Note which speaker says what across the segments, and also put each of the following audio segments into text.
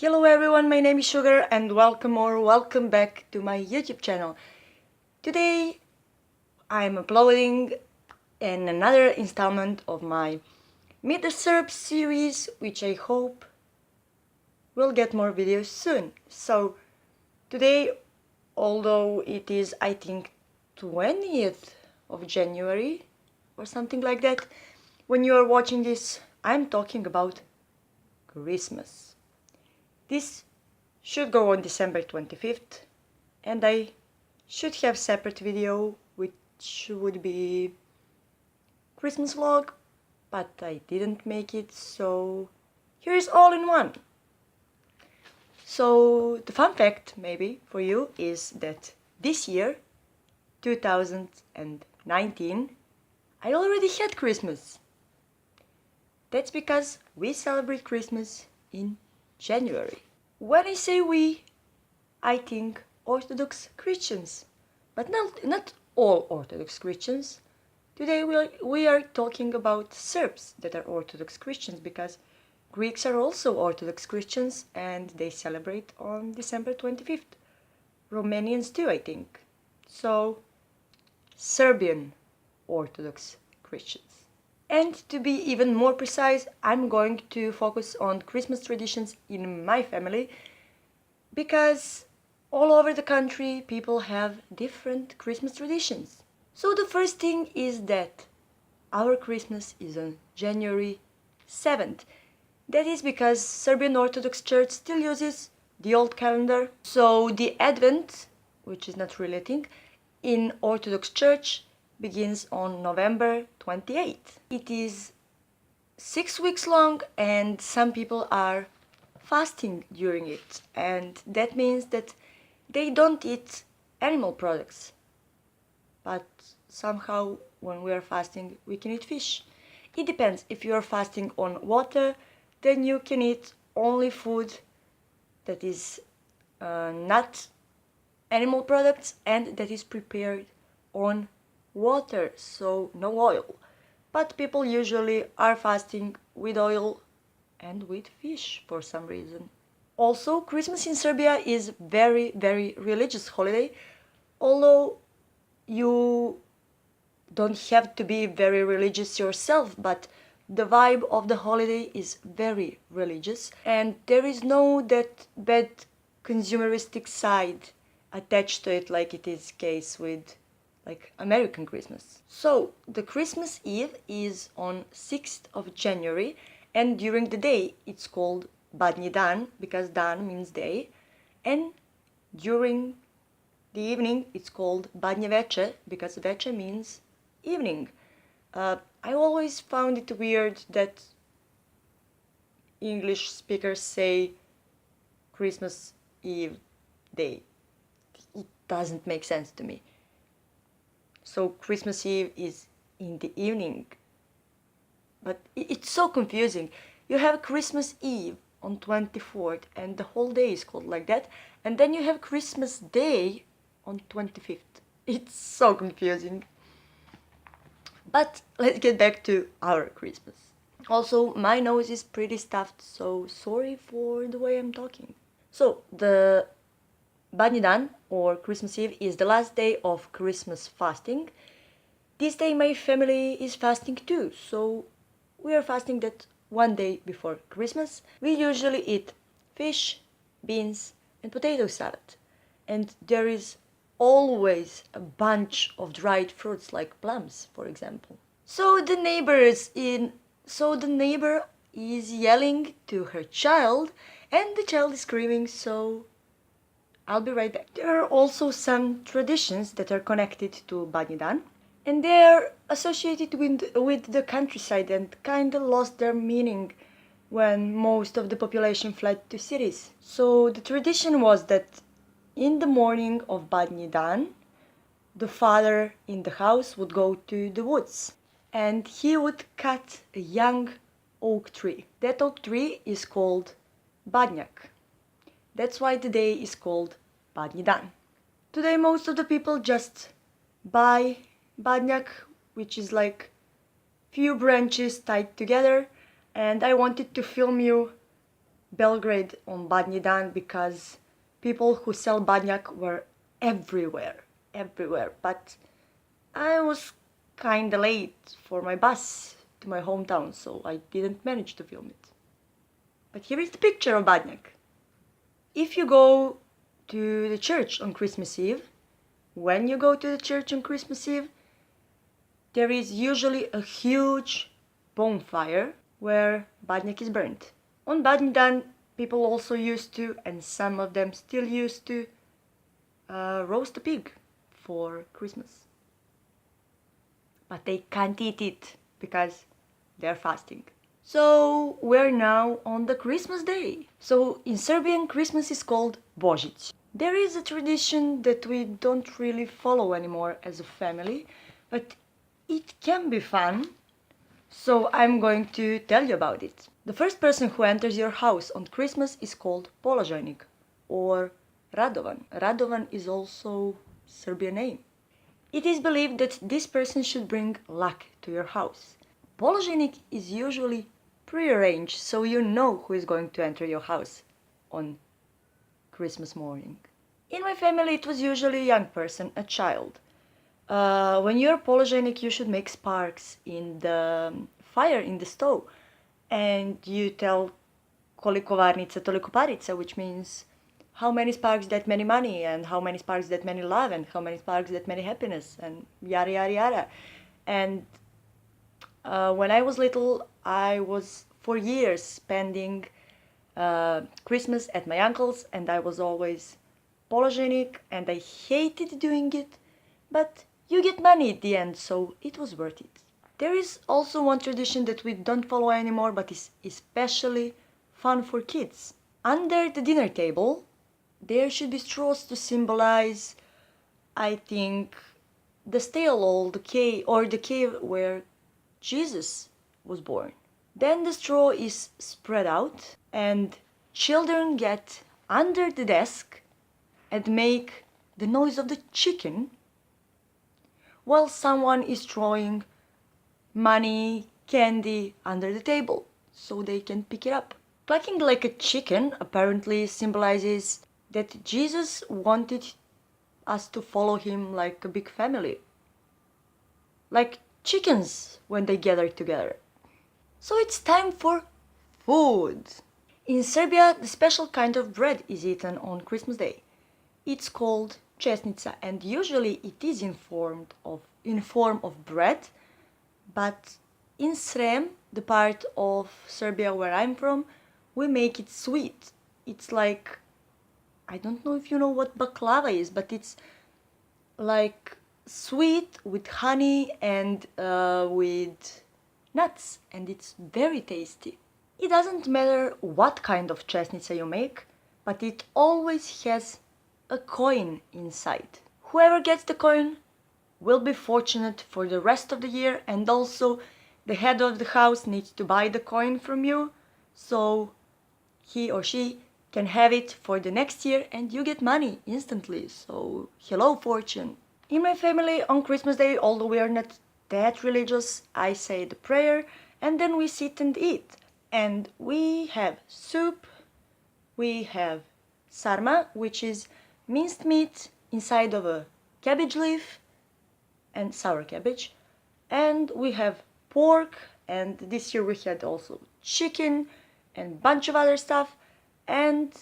Speaker 1: Hello everyone, my name is Sugar and welcome back to my YouTube channel. Today I'm uploading another installment of my Meet the Serbs series, which I hope will get more videos soon. So today, although it is I think 20th of January or something like that, when you are watching this, I'm talking about Christmas. This should go on December 25th, and I should have separate video which would be Christmas vlog, but I didn't make it, so here is all in one. So the fun fact maybe for you is that this year, 2019, I already had Christmas. That's because we celebrate Christmas in January. When I say we, I think Orthodox Christians, but not all Orthodox Christians. Today we are talking about Serbs that are Orthodox Christians, because Greeks are also Orthodox Christians and they celebrate on December 25th. Romanians too, I think. So, Serbian Orthodox Christians. And to be even more precise, I'm going to focus on Christmas traditions in my family, because all over the country people have different Christmas traditions. So the first thing is that our Christmas is on January 7th. That is because Serbian Orthodox Church still uses the old calendar. So the Advent, which is not really a thing, in Orthodox Church begins on November 28th. It is 6 weeks long and some people are fasting during it, and that means that they don't eat animal products. But somehow when we are fasting we can eat fish. It depends. If you are fasting on water, then you can eat only food that is not animal products and that is prepared on water, so no oil. But people usually are fasting with oil and with fish for some reason. Also, Christmas in Serbia is very religious holiday, although you don't have to be very religious yourself, but the vibe of the holiday is very religious, and there is no that bad consumeristic side attached to it like it is case with like American Christmas. So the Christmas Eve is on 6th of January, and during the day it's called Badnji Dan, because Dan means day, and during the evening it's called Badnje Veče, because Veče means evening. I always found it weird that English speakers say Christmas Eve day. It doesn't make sense to me. So Christmas Eve is in the evening. But it's so confusing. You have Christmas Eve on 24th and the whole day is called like that. And then you have Christmas Day on 25th. It's so confusing. But let's get back to our Christmas. Also, my nose is pretty stuffed, so sorry for the way I'm talking. So, the Badnji Dan, or Christmas Eve, is the last day of Christmas fasting. This day my family is fasting too, so we are fasting that one day before Christmas. We usually eat fish, beans, and potato salad. And there is always a bunch of dried fruits like plums, for example. So the neighbor is yelling to her child, and the child is screaming, so I'll be right back. There are also some traditions that are connected to Badnji Dan, and they are associated with the countryside and kinda lost their meaning when most of the population fled to cities. So the tradition was that in the morning of Badnji Dan, the father in the house would go to the woods and he would cut a young oak tree. That oak tree is called Badnjak. That's why the day is called Badnji Dan. Today most of the people just buy Badnjak, which is like few branches tied together, and I wanted to film you Belgrade on Badnji Dan because people who sell badnjak were everywhere, everywhere. But I was kinda late for my bus to my hometown, so I didn't manage to film it. But here is the picture of badnjak. If you go to the church on Christmas Eve, when you go to the church on Christmas Eve, there is usually a huge bonfire where badnjak is burnt. On Badnji Dan, people also used to, and some of them still used to, roast a pig for Christmas. But they can't eat it because they're fasting. So we're now on the Christmas day. So in Serbian, Christmas is called Božić. There is a tradition that we don't really follow anymore as a family, but it can be fun. So I'm going to tell you about it. The first person who enters your house on Christmas is called Položajnik or Radovan. Radovan is also Serbian name. It is believed that this person should bring luck to your house. Položajnik is usually prearranged, so you know who is going to enter your house on Christmas morning. In my family, it was usually a young person, a child. When you're Položajnik, you should make sparks in the fire, in the stove. And you tell koliko varnica, toliko parica, which means how many sparks, that many money, and how many sparks, that many love, and how many sparks, that many happiness, and yada, yada, yada. And when I was little, I was for years spending Christmas at my uncle's, and I was always Položajnik, and I hated doing it, but you get money at the end, so it was worth it. There is also one tradition that we don't follow anymore, but is especially fun for kids. Under the dinner table, there should be straws to symbolize, I think, the stable, the cave, or the cave where Jesus was born. Then the straw is spread out, and children get under the desk and make the noise of the chicken while someone is throwing money, candy under the table so they can pick it up. Clucking like a chicken apparently symbolizes that Jesus wanted us to follow him like a big family. Like chickens when they gather together. So it's time for food. In Serbia, the special kind of bread is eaten on Christmas Day. It's called česnica, and usually it is in form of bread, but in Srem, the part of Serbia where I'm from, we make it sweet. It's like, I don't know if you know what baklava is, but it's like sweet with honey and with nuts, and it's very tasty. It doesn't matter what kind of česnica you make, but it always has a coin inside. Whoever gets the coin will be fortunate for the rest of the year, and also the head of the house needs to buy the coin from you, so he or she can have it for the next year and you get money instantly. So hello fortune. In my family on Christmas Day, although we are not that religious, I say the prayer and then we sit and eat. And we have soup, we have sarma, which is minced meat inside of a cabbage leaf and sour cabbage, and we have pork, and this year we had also chicken and bunch of other stuff and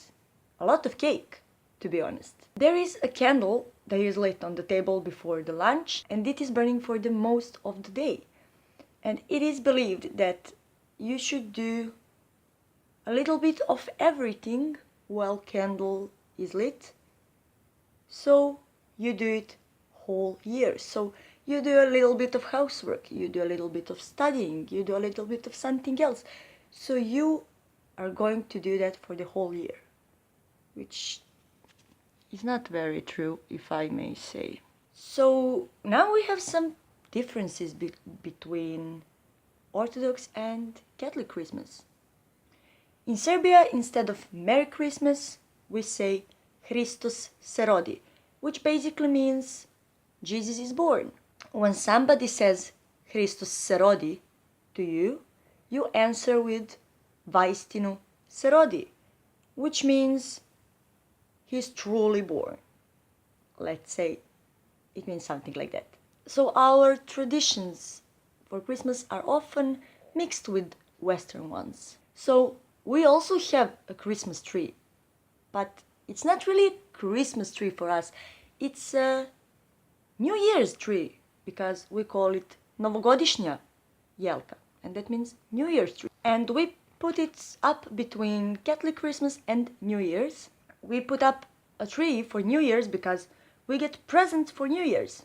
Speaker 1: a lot of cake, to be honest. There is a candle that is lit on the table before the lunch, and it is burning for the most of the day. And it is believed that you should do a little bit of everything while candle is lit. So you do it whole year. So you do a little bit of housework, you do a little bit of studying, you do a little bit of something else. So you are going to do that for the whole year, which is not very true, if I may say. So now we have some differences between Orthodox and Catholic Christmas. In Serbia, instead of Merry Christmas, we say Hristos se rodi, which basically means Jesus is born. When somebody says Hristos se rodi to you, you answer with Vaistinu se rodi, which means he's truly born. Let's say it means something like that. So our traditions for Christmas are often mixed with Western ones. So we also have a Christmas tree, but it's not really a Christmas tree for us. It's a New Year's tree because we call it Novogodišnja jelka, and that means New Year's tree. And we put it up between Catholic Christmas and New Year's. We put up a tree for New Year's because we get presents for New Year's.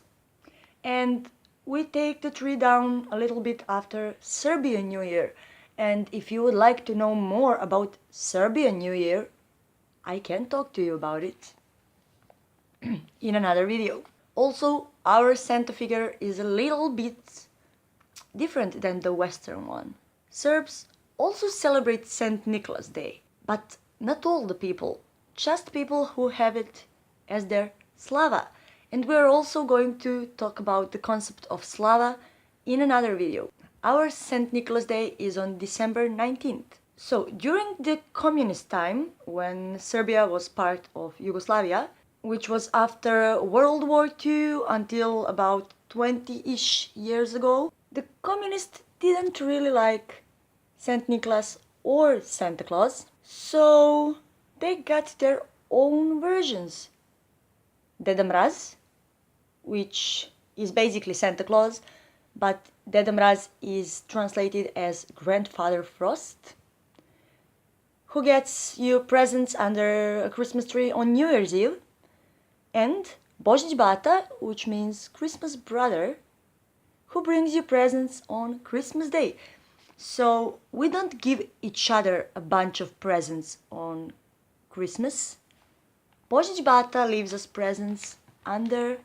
Speaker 1: And we take the tree down a little bit after Serbian New Year. And if you would like to know more about Serbian New Year, I can talk to you about it in another video. Also, our Santa figure is a little bit different than the Western one. Serbs also celebrate St. Nicholas Day, but not all the people, just people who have it as their slava. And we're also going to talk about the concept of slava in another video. Our St. Nicholas Day is on December 19th. So during the communist time, when Serbia was part of Yugoslavia, which was after World War II until about 20-ish years ago, the communists didn't really like St. Nicholas or Santa Claus, so they got their own versions. Deda Mraz, which is basically Santa Claus, but Deda Mraz is translated as Grandfather Frost, who gets you presents under a Christmas tree on New Year's Eve, and Božić Bata, which means Christmas brother, who brings you presents on Christmas Day. So we don't give each other a bunch of presents on Christmas. Božić Bata leaves us presents under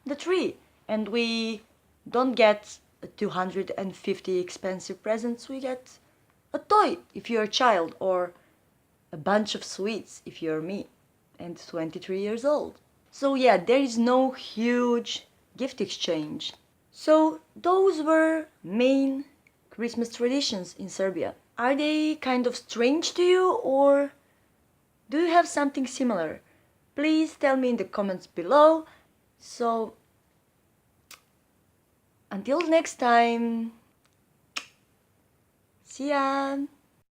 Speaker 1: the tree, and we don't get 250 expensive presents. We get a toy if you're a child, or a bunch of sweets if you're me and 23 years old. So yeah, there is no huge gift exchange. So those were main Christmas traditions in Serbia. Are they kind of strange to you, or do you have something similar? Please tell me in the comments below. So until next time, see ya!